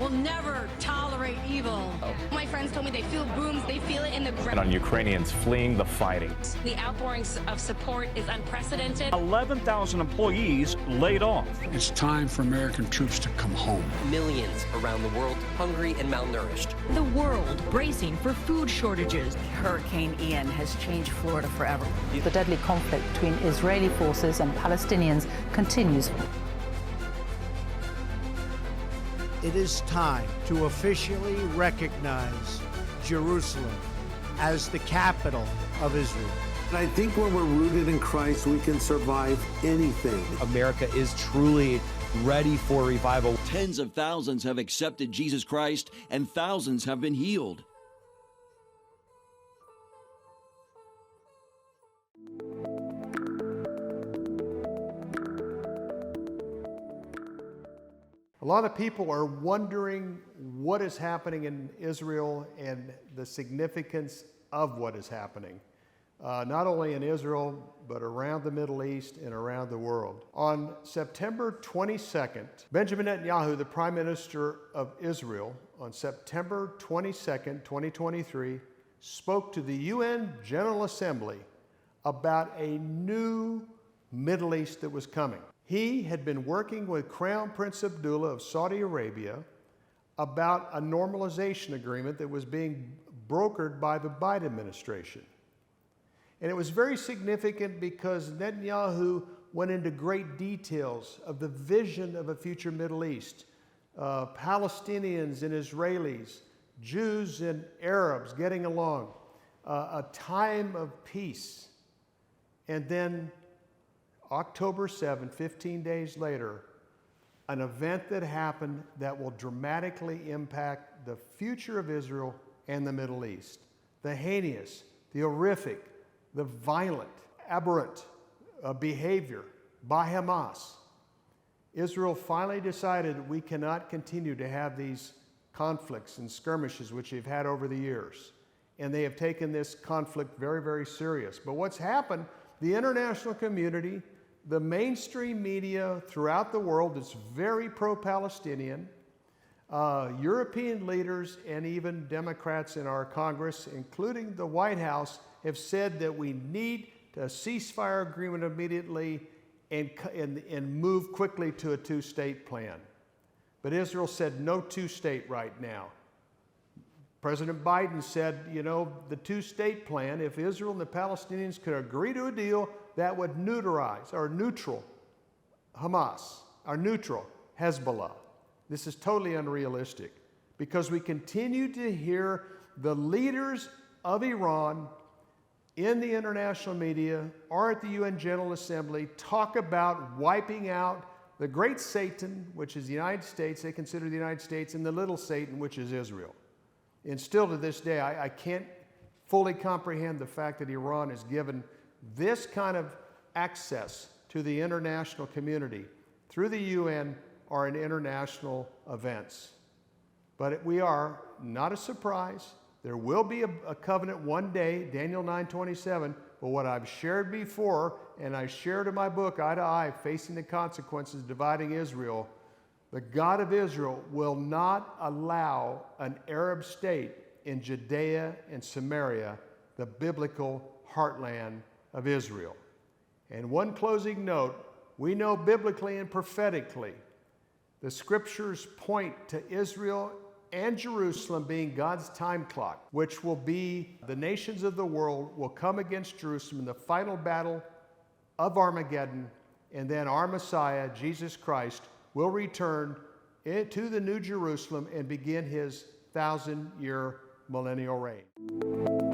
will never tolerate evil. My friends told me they feel booms, they feel it in the ground. And on Ukrainians fleeing the fighting. The outpourings of support is unprecedented. 11,000 employees laid off. It's time for American troops to come home. Millions around the world hungry and malnourished. The world bracing for food shortages. Hurricane Ian has changed Florida forever. The deadly conflict between Israeli forces and Palestinians continues. It is time to officially recognize Jerusalem as the capital of Israel. I think when we're rooted in Christ, we can survive anything. America is truly ready for revival. Tens of thousands have accepted Jesus Christ, and thousands have been healed. A lot of people are wondering what is happening in Israel and the significance of what is happening, not only in Israel, but around the Middle East and around the world. On September 22nd, Benjamin Netanyahu, the Prime Minister of Israel, on September 22nd, 2023, spoke to the UN General Assembly about a new Middle East that was coming. He had been working with Crown Prince Abdullah of Saudi Arabia about a normalization agreement that was being brokered by the Biden administration. And it was very significant because Netanyahu went into great details of the vision of a future Middle East. Palestinians and Israelis, Jews and Arabs getting along, a time of peace. And then October 7, 15 days later, an event that happened that will dramatically impact the future of Israel and the Middle East. The heinous, the horrific, the violent, aberrant behavior by Hamas. Israel finally decided we cannot continue to have these conflicts and skirmishes which they've had over the years. And they have taken this conflict very, very serious. But what's happened, the international community, the mainstream media throughout the world is very pro-Palestinian. European leaders and even Democrats in our Congress, including the White House, have said that we need a ceasefire agreement immediately and move quickly to a two-state plan. But Israel said no two-state right now. President Biden said, you know, the two-state plan, if Israel and the Palestinians could agree to a deal, that would neutralize or neutral Hamas, or neutral Hezbollah. This is totally unrealistic because we continue to hear the leaders of Iran in the international media or at the UN General Assembly talk about wiping out the great Satan, which is the United States, they consider the United States, and the little Satan, which is Israel. And still to this day, I can't fully comprehend the fact that Iran is given this kind of access to the international community through the UN or in international events. But we are not a surprise. There will be a covenant one day, Daniel 9:27, but what I've shared before, and I shared in my book, Eye to Eye, Facing the Consequences, Dividing Israel, the God of Israel will not allow an Arab state in Judea and Samaria, the biblical heartland of Israel. And one closing note, we know biblically and prophetically, the scriptures point to Israel and Jerusalem being God's time clock, which will be the nations of the world will come against Jerusalem in the final battle of Armageddon, and then our Messiah, Jesus Christ, will return to the New Jerusalem and begin his 1,000-year millennial reign.